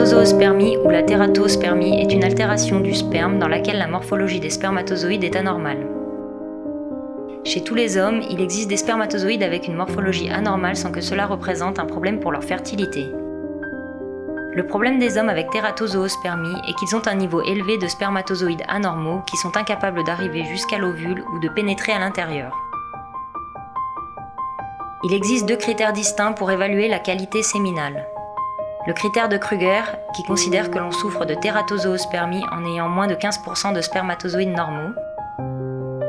tératozoospermie ou la tératospermie est une altération du sperme dans laquelle la morphologie des spermatozoïdes est anormale. Chez tous les hommes, il existe des spermatozoïdes avec une morphologie anormale sans que cela représente un problème pour leur fertilité. Le problème des hommes avec tératozoospermie est qu'ils ont un niveau élevé de spermatozoïdes anormaux qui sont incapables d'arriver jusqu'à l'ovule ou de pénétrer à l'intérieur. Il existe 2 critères distincts pour évaluer la qualité séminale. Le critère de Kruger, qui considère que l'on souffre de tératozoospermie en ayant moins de 15% de spermatozoïdes normaux,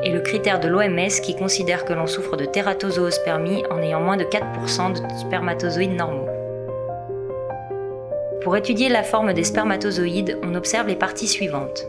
et le critère de l'OMS, qui considère que l'on souffre de tératozoospermie en ayant moins de 4% de spermatozoïdes normaux. Pour étudier la forme des spermatozoïdes, on observe les parties suivantes.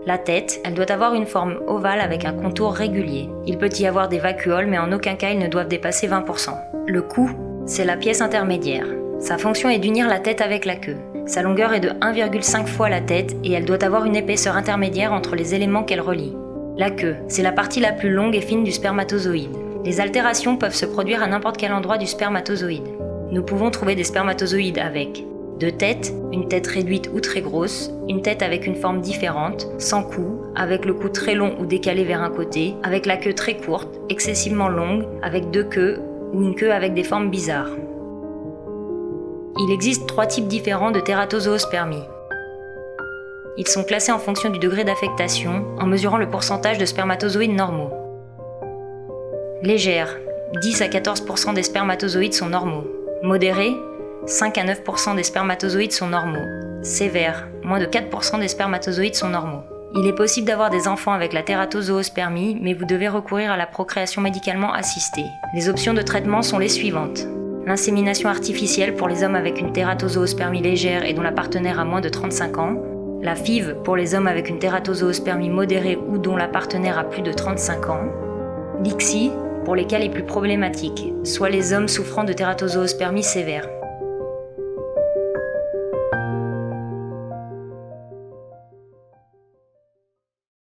La tête, elle doit avoir une forme ovale avec un contour régulier. Il peut y avoir des vacuoles, mais en aucun cas ils ne doivent dépasser 20%. Le cou, c'est la pièce intermédiaire. Sa fonction est d'unir la tête avec la queue. Sa longueur est de 1,5 fois la tête et elle doit avoir une épaisseur intermédiaire entre les éléments qu'elle relie. La queue, c'est la partie la plus longue et fine du spermatozoïde. Les altérations peuvent se produire à n'importe quel endroit du spermatozoïde. Nous pouvons trouver des spermatozoïdes avec 2 têtes, une tête réduite ou très grosse, une tête avec une forme différente, sans cou, avec le cou très long ou décalé vers un côté, avec la queue très courte, excessivement longue, avec 2 queues ou une queue avec des formes bizarres. Il existe 3 types différents de tératozoospermie. Ils sont classés en fonction du degré d'affectation, en mesurant le pourcentage de spermatozoïdes normaux. Légère, 10 à 14% des spermatozoïdes sont normaux. Modérée, 5 à 9% des spermatozoïdes sont normaux. Sévère, moins de 4% des spermatozoïdes sont normaux. Il est possible d'avoir des enfants avec la tératozoospermie, mais vous devez recourir à la procréation médicalement assistée. Les options de traitement sont les suivantes. L'insémination artificielle pour les hommes avec une tératozoospermie légère et dont la partenaire a moins de 35 ans. La FIV pour les hommes avec une tératozoospermie modérée ou dont la partenaire a plus de 35 ans. L'ICSI pour les cas les plus problématiques, soit les hommes souffrant de tératozoospermie sévère.